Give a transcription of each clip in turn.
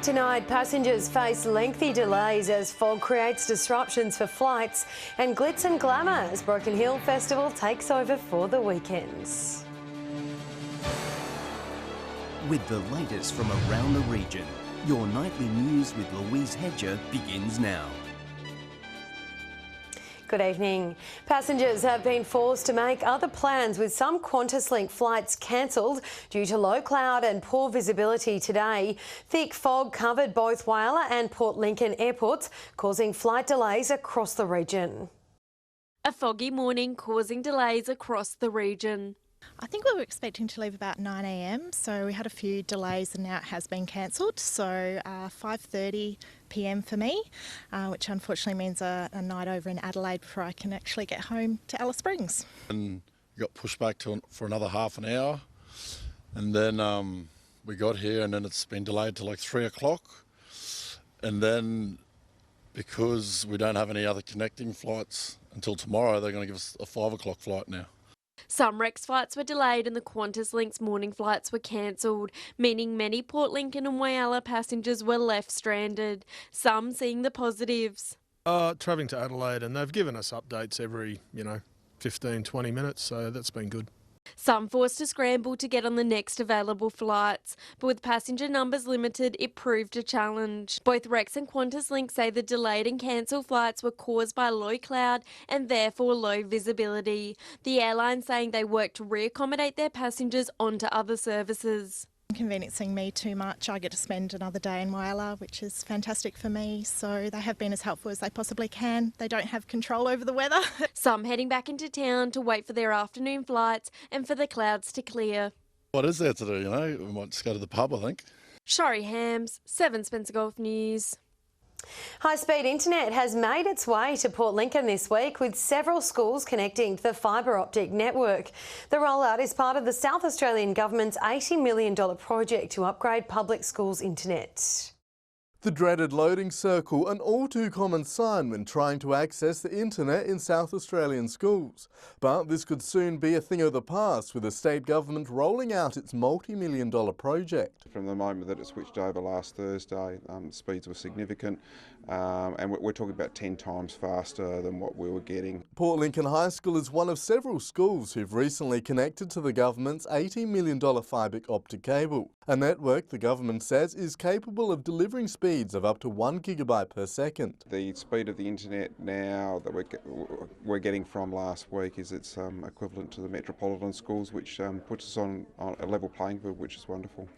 Tonight, passengers face lengthy delays as fog creates disruptions for flights, and glitz and glamour as Broken Hill Festival takes over for the weekends. With the latest from around the region, your nightly news with Louise Hedger begins now. Good evening. Passengers have been forced to make other plans with some QantasLink flights cancelled due to low cloud and poor visibility today. Thick fog covered both Whyalla and Port Lincoln airports, causing flight delays across the region. A foggy morning causing delays across the region. I think we were expecting to leave about 9 a.m, so we had a few delays and now it has been cancelled. So 5:30 p.m. for me, which unfortunately means a night over in Adelaide before I can actually get home to Alice Springs. And we got pushed back for another half an hour, and then we got here and then it's been delayed to like 3 o'clock. And then because we don't have any other connecting flights until tomorrow, they're going to give us a 5 o'clock flight now. Some Rex flights were delayed and the QantasLink's morning flights were cancelled, meaning many Port Lincoln and Whyalla passengers were left stranded, some seeing the positives. Travelling to Adelaide, and they've given us updates every, 15, 20 minutes, so that's been good. Some forced to scramble to get on the next available flights, but with passenger numbers limited, it proved a challenge. Both Rex and QantasLink say the delayed and cancelled flights were caused by low cloud and therefore low visibility. The airline saying they worked to reaccommodate their passengers onto other services. Inconveniencing me too much. I get to spend another day in Whyalla, which is fantastic for me. So they have been as helpful as they possibly can. They don't have control over the weather. Some heading back into town to wait for their afternoon flights and for the clouds to clear. What is there to do, We might just go to the pub, I think. Shari Hams, 7 Spencer Golf News. High-speed internet has made its way to Port Lincoln this week, with several schools connecting to the fibre optic network. The rollout is part of the South Australian Government's $80 million project to upgrade public schools' internet. The dreaded loading circle, an all too common sign when trying to access the internet in South Australian schools. But this could soon be a thing of the past, with the state government rolling out its multi-million-dollar project. From the moment that it switched over last Thursday, speeds were significant, and we're talking about 10 times faster than what we were getting. Port Lincoln High School is one of several schools who've recently connected to the government's $80 million fibre optic cable, a network the government says is capable of delivering speeds of up to 1 gigabyte per second. The speed of the internet now that we're getting from last week is it's equivalent to the metropolitan schools, which puts us on a level playing field, which is wonderful.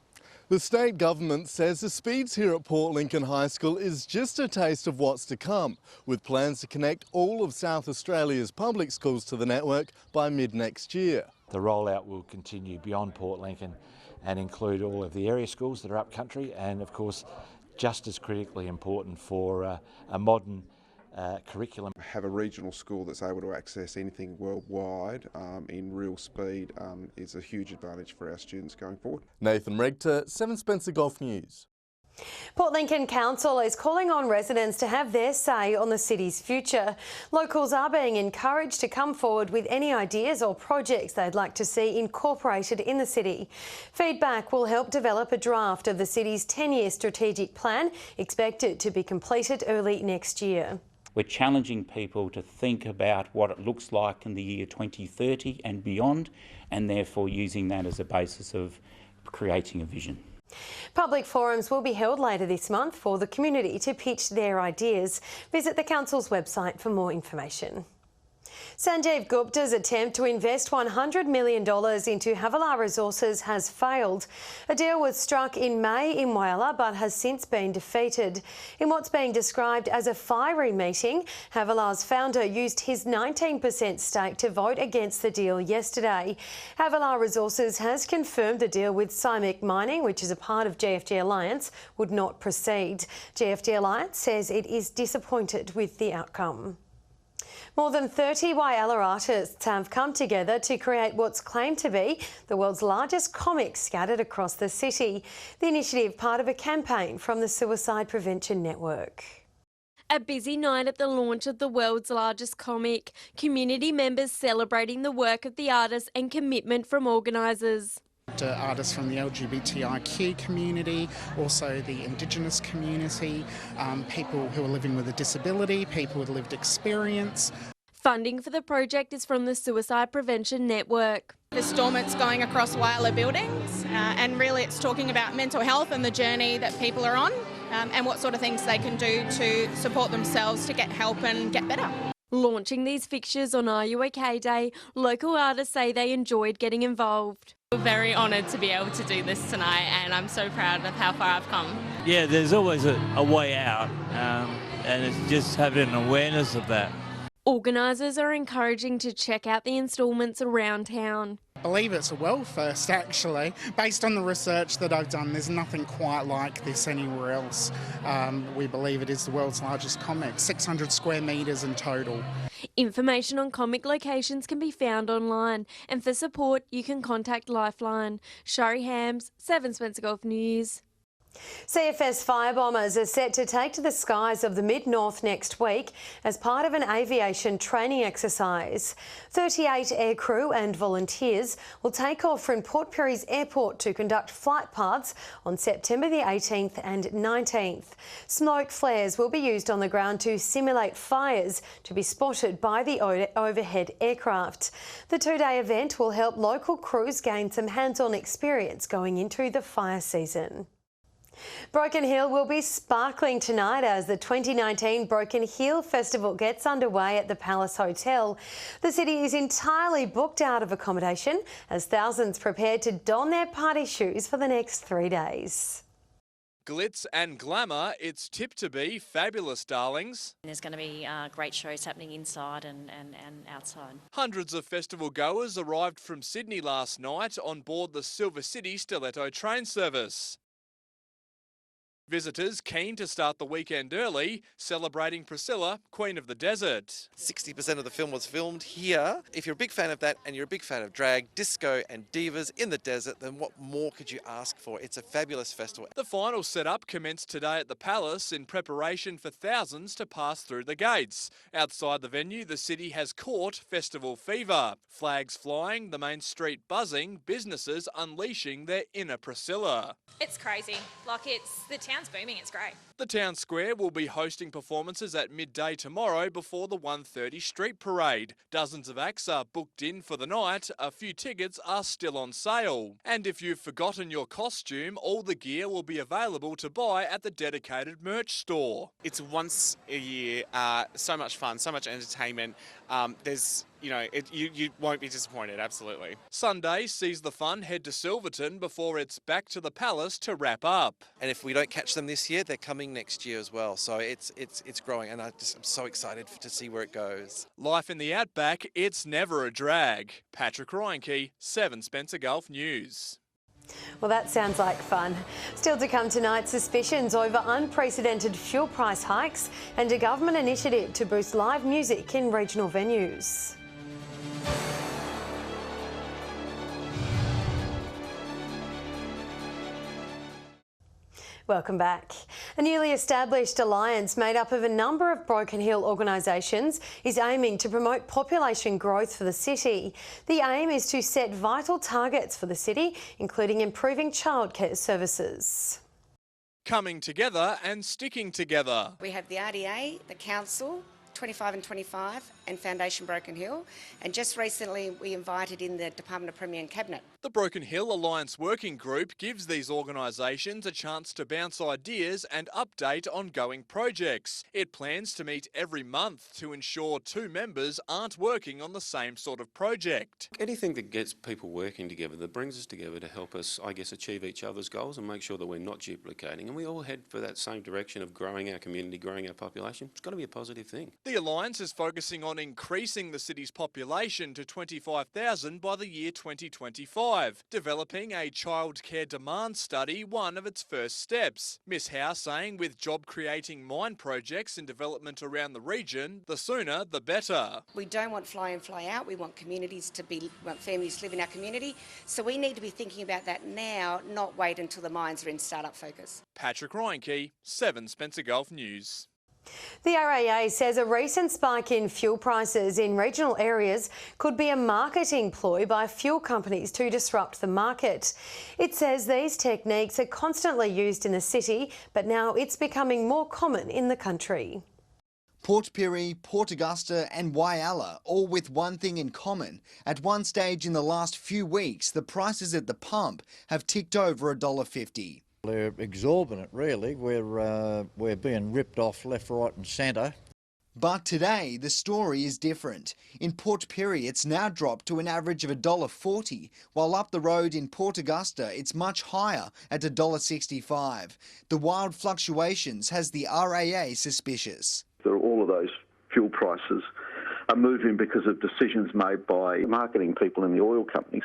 The state government says the speeds here at Port Lincoln High School is just a taste of what's to come, with plans to connect all of South Australia's public schools to the network by mid-next year. The rollout will continue beyond Port Lincoln and include all of the area schools that are up country, and of course just as critically important for a modern curriculum. Have a regional school that's able to access anything worldwide in real speed is a huge advantage for our students going forward. Nathan Regter, 7 Spencer Golf News. Port Lincoln Council is calling on residents to have their say on the city's future. Locals are being encouraged to come forward with any ideas or projects they'd like to see incorporated in the city. Feedback will help develop a draft of the city's 10-year strategic plan, expected to be completed early next year. We're challenging people to think about what it looks like in the year 2030 and beyond, and therefore using that as a basis of creating a vision. Public forums will be held later this month for the community to pitch their ideas. Visit the council's website for more information. Sanjeev Gupta's attempt to invest $100 million into Havilah Resources has failed. A deal was struck in May in Whyalla but has since been defeated. In what's being described as a fiery meeting, Havilah's founder used his 19% stake to vote against the deal yesterday. Havilah Resources has confirmed the deal with CIMIC Mining, which is a part of GFG Alliance, would not proceed. GFG Alliance says it is disappointed with the outcome. More than 30 Whyalla artists have come together to create what's claimed to be the world's largest comic scattered across the city. The initiative part of a campaign from the Suicide Prevention Network. A busy night at the launch of the world's largest comic, community members celebrating the work of the artists and commitment from organisers. Artists from the LGBTIQ community, also the Indigenous community, people who are living with a disability, people with lived experience. Funding for the project is from the Suicide Prevention Network. The Stormont's going across Whyalla buildings and really it's talking about mental health and the journey that people are on and what sort of things they can do to support themselves to get help and get better. Launching these fixtures on Are You OK Day, local artists say they enjoyed getting involved. We're very honoured to be able to do this tonight and I'm so proud of how far I've come. Yeah, there's always a way out and it's just having an awareness of that. Organisers are encouraging to check out the instalments around town. I believe it's a world first actually. Based on the research that I've done, there's nothing quite like this anywhere else. We believe it is the world's largest comic, 600 square metres in total. Information on comic locations can be found online and for support you can contact Lifeline. Shari Hams, 7 Spencer Gulf News. CFS firebombers are set to take to the skies of the Mid-North next week as part of an aviation training exercise. 38 aircrew and volunteers will take off from Port Pirie's airport to conduct flight paths on September the 18th and 19th. Smoke flares will be used on the ground to simulate fires to be spotted by the overhead aircraft. The two-day event will help local crews gain some hands-on experience going into the fire season. Broken Hill will be sparkling tonight as the 2019 Broken Hill Festival gets underway at the Palace Hotel. The city is entirely booked out of accommodation as thousands prepare to don their party shoes for the next 3 days. Glitz and glamour, it's tipped to be fabulous, darlings. There's going to be great shows happening inside and outside. Hundreds of festival goers arrived from Sydney last night on board the Silver City Stiletto train service. Visitors keen to start the weekend early, celebrating Priscilla, Queen of the Desert. 60% of the film was filmed here. If you're a big fan of that and you're a big fan of drag, disco and divas in the desert, then what more could you ask for? It's a fabulous festival. The final setup commenced today at the Palace in preparation for thousands to pass through the gates. Outside the venue, the city has caught festival fever. Flags flying, the main street buzzing, businesses unleashing their inner Priscilla. It's crazy. The town's booming, it's great. The town square will be hosting performances at midday tomorrow before the 1:30 street parade. Dozens of acts are booked in for the night. A few tickets are still on sale. And if you've forgotten your costume, all the gear will be available to buy at the dedicated merch store. It's once a year, so much fun, so much entertainment. You won't be disappointed, absolutely. Sunday sees the fun head to Silverton before it's back to the Palace to wrap up. And if we don't catch them this year, they're coming next year as well. So it's growing, and I'm so excited to see where it goes. Life in the outback, it's never a drag. Patrick Reinke, 7 Spencer Gulf News. Well, that sounds like fun. Still to come tonight, suspicions over unprecedented fuel price hikes and a government initiative to boost live music in regional venues. Welcome back. A newly established alliance made up of a number of Broken Hill organisations is aiming to promote population growth for the city. The aim is to set vital targets for the city, including improving childcare services. Coming together and sticking together. We have the RDA, the Council, 25 and 25 and Foundation Broken Hill, and just recently we invited in the Department of Premier and Cabinet. The Broken Hill Alliance Working Group gives these organisations a chance to bounce ideas and update ongoing projects. It plans to meet every month to ensure two members aren't working on the same sort of project. Anything that gets people working together, that brings us together to help us, achieve each other's goals and make sure that we're not duplicating and we all head for that same direction of growing our community, growing our population, it's got to be a positive thing. The Alliance is focusing on increasing the city's population to 25,000 by the year 2025, developing a childcare demand study, one of its first steps. Ms Howe saying with job-creating mine projects in development around the region, the sooner the better. We don't want fly in, fly out. We want families to live in our community. So we need to be thinking about that now, not wait until the mines are in start-up focus. Patrick Reinke, 7 Spencer Gulf News. The RAA says a recent spike in fuel prices in regional areas could be a marketing ploy by fuel companies to disrupt the market. It says these techniques are constantly used in the city, but now it's becoming more common in the country. Port Pirie, Port Augusta and Whyalla, all with one thing in common. At one stage in the last few weeks, the prices at the pump have ticked over $1.50. They're exorbitant, really. We're being ripped off left, right and centre. But today, the story is different. In Port Pirie, it's now dropped to an average of $1.40, while up the road in Port Augusta, it's much higher at $1.65. The wild fluctuations has the RAA suspicious. All of those fuel prices are moving because of decisions made by marketing people in the oil companies.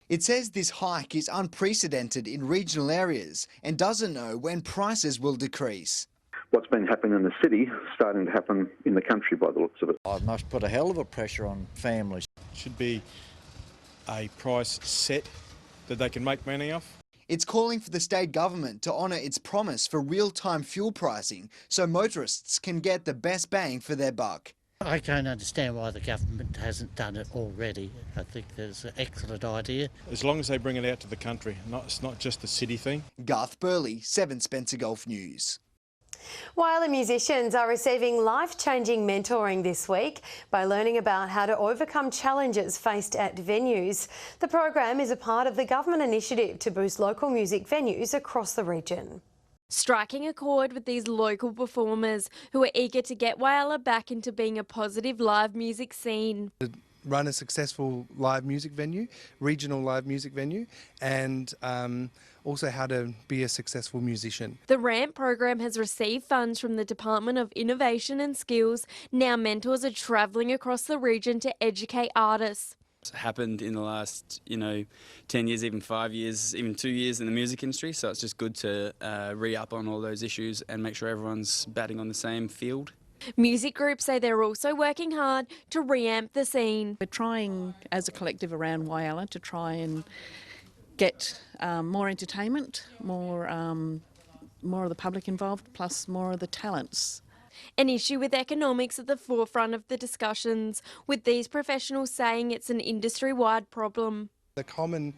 It says this hike is unprecedented in regional areas and doesn't know when prices will decrease. What's been happening in the city is starting to happen in the country by the looks of it. I must put a hell of a pressure on families. Should be a price set that they can make money off. It's calling for the state government to honour its promise for real-time fuel pricing so motorists can get the best bang for their buck. I can't understand why the government hasn't done it already. I think that's an excellent idea. As long as they bring it out to the country, it's not just the city thing. Garth Burley, 7 Spencer Gulf News. Whyalla musicians are receiving life-changing mentoring this week by learning about how to overcome challenges faced at venues. The program is a part of the government initiative to boost local music venues across the region. Striking a chord with these local performers who are eager to get Whyalla back into being a positive live music scene. Run a successful live music venue, regional live music venue, and also how to be a successful musician. The RAMP program has received funds from the Department of Innovation and Skills. Now mentors are travelling across the region to educate artists. It's happened in the last, 10 years, even 5 years, even 2 years in the music industry. So it's just good to re-up on all those issues and make sure everyone's batting on the same field. Music groups say they're also working hard to re-amp the scene. We're trying as a collective around Whyalla to try and get more entertainment, more of the public involved, plus more of the talents. An issue with economics at the forefront of the discussions, with these professionals saying it's an industry-wide problem. The common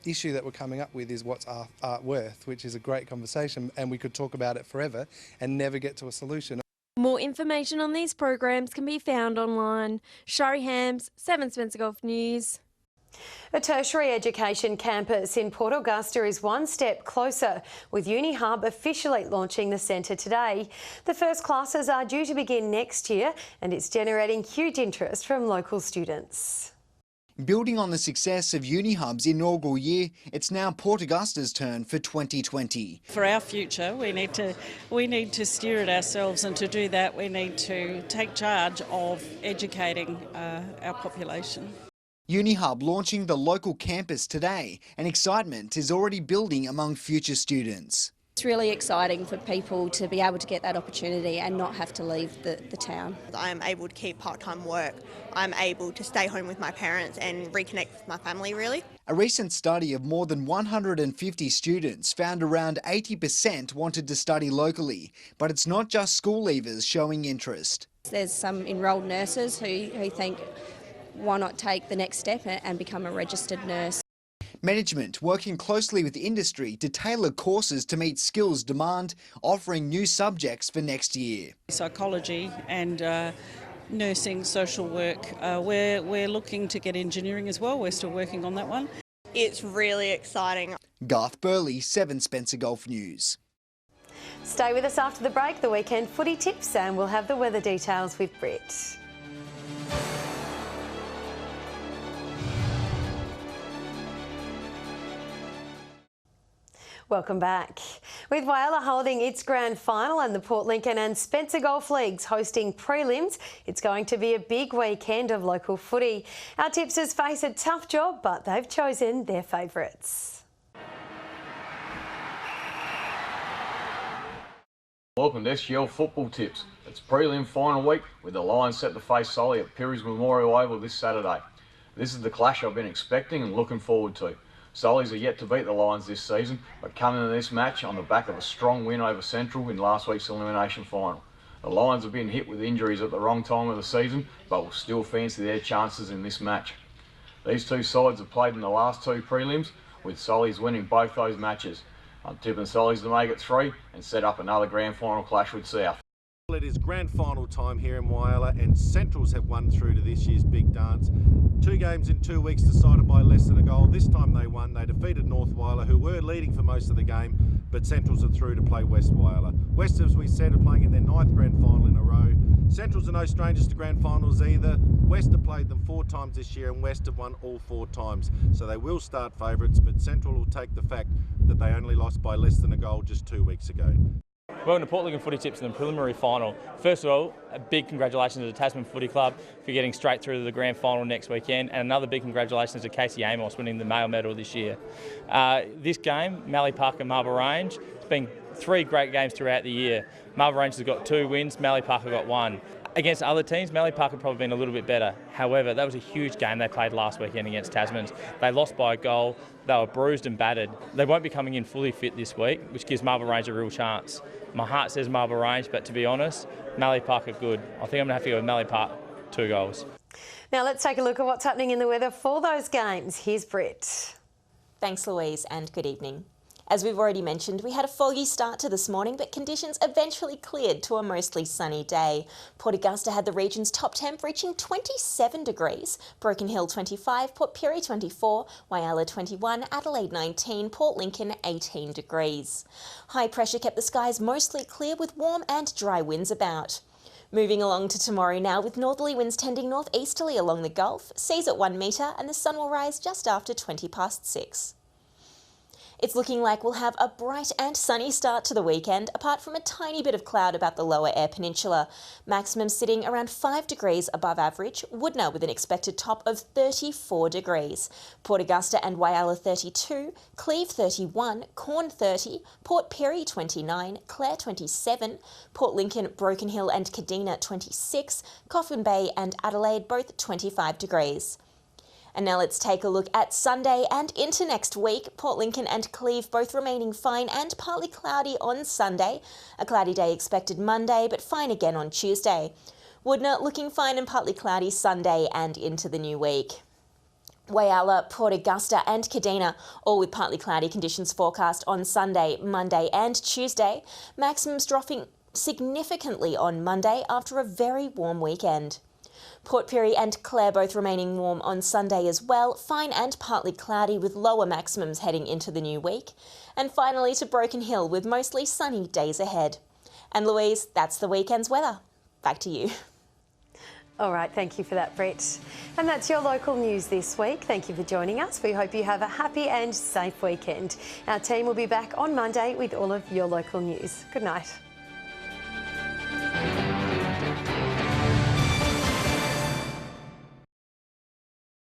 issue that we're coming up with is what's art worth, which is a great conversation, and we could talk about it forever and never get to a solution. More information on these programs can be found online. Shari Hams, 7 Spencer Gulf News. A tertiary education campus in Port Augusta is one step closer, with UniHub officially launching the centre today. The first classes are due to begin next year and it's generating huge interest from local students. Building on the success of UniHub's inaugural year, it's now Port Augusta's turn for 2020. For our future, we need to steer it ourselves, and to do that we need to take charge of educating our population. UniHub launching the local campus today, and excitement is already building among future students. It's really exciting for people to be able to get that opportunity and not have to leave the town. I am able to keep part-time work. I'm able to stay home with my parents and reconnect with my family, really. A recent study of more than 150 students found around 80% wanted to study locally, but it's not just school leavers showing interest. There's some enrolled nurses who think, why not take the next step and become a registered nurse? Management working closely with industry to tailor courses to meet skills demand, offering new subjects for next year. Psychology and nursing, social work. We're looking to get engineering as well. We're still working on that one. It's really exciting. Garth Burley, 7 Spencer Gulf News. Stay with us after the break, the weekend footy tips, and we'll have the weather details with Britt. Welcome back. With Whyalla holding its grand final and the Port Lincoln and Spencer Golf Leagues hosting prelims, it's going to be a big weekend of local footy. Our tipsters face a tough job, but they've chosen their favourites. Welcome to SGL Football Tips. It's prelim final week with the Lions set to face Sully at Pirrie's Memorial Oval this Saturday. This is the clash I've been expecting and looking forward to. Sullies are yet to beat the Lions this season, but coming into this match on the back of a strong win over Central in last week's elimination final. The Lions have been hit with injuries at the wrong time of the season, but will still fancy their chances in this match. These two sides have played in the last two prelims, with Solly's winning both those matches. I'm tipping Solly's to make it 3 and set up another grand final clash with South. It is grand final time here in Whyalla, and Centrals have won through to this year's big dance. 2 games in 2 weeks decided by less than a goal. This time they won. They defeated North Whyalla, who were leading for most of the game, but Centrals are through to play West Whyalla. West, as we said, are playing in their 9th grand final in a row. Centrals are no strangers to grand finals either. West have played them 4 times this year, and West have won all 4 times. So they will start favourites, but Central will take the fact that they only lost by less than a goal just 2 weeks ago. Welcome to Port Lincoln Footy Tips in the preliminary final. First of all, a big congratulations to the Tasman Footy Club for getting straight through to the grand final next weekend, and another big congratulations to Casey Amos winning the male medal this year. This game, Mallee Park and Marble Range, it's been 3 great games throughout the year. Marble Range has got 2 wins, Mallee Park have got 1. Against other teams, Mallee Park have probably been a little bit better. However, that was a huge game they played last weekend against Tasmans. They lost by a goal, they were bruised and battered. They won't be coming in fully fit this week, which gives Marble Range a real chance. My heart says Marble Range, but to be honest, Mallee Park are good. I think I'm going to have to go with Mallee Park, 2 goals. Now let's take a look at what's happening in the weather for those games. Here's Britt. Thanks, Louise, and good evening. As we've already mentioned, we had a foggy start to this morning, but conditions eventually cleared to a mostly sunny day. Port Augusta had the region's top temp reaching 27 degrees, Broken Hill 25, Port Pirie 24, Whyalla 21, Adelaide 19, Port Lincoln 18 degrees. High pressure kept the skies mostly clear with warm and dry winds about. Moving along to tomorrow now, with northerly winds tending northeasterly along the Gulf, seas at 1 metre, and the sun will rise just after 6:20. It's looking like we'll have a bright and sunny start to the weekend, apart from a tiny bit of cloud about the lower Eyre Peninsula. Maximum sitting around 5 degrees above average, Woodna with an expected top of 34 degrees. Port Augusta and Whyalla 32, Cleve 31, Corn 30, Port Pirie 29, Clare 27, Port Lincoln, Broken Hill and Kadina 26, Coffin Bay and Adelaide both 25 degrees. And now let's take a look at Sunday and into next week. Port Lincoln and Cleve both remaining fine and partly cloudy on Sunday. A cloudy day expected Monday, but fine again on Tuesday. Woodna looking fine and partly cloudy Sunday and into the new week. Whyalla, Port Augusta and Kadina, all with partly cloudy conditions forecast on Sunday, Monday and Tuesday. Maximums dropping significantly on Monday after a very warm weekend. Port Pirie and Clare both remaining warm on Sunday as well, fine and partly cloudy with lower maximums heading into the new week. And finally to Broken Hill with mostly sunny days ahead. And Louise, that's the weekend's weather. Back to you. All right, thank you for that, Brett. And that's your local news this week. Thank you for joining us. We hope you have a happy and safe weekend. Our team will be back on Monday with all of your local news. Good night.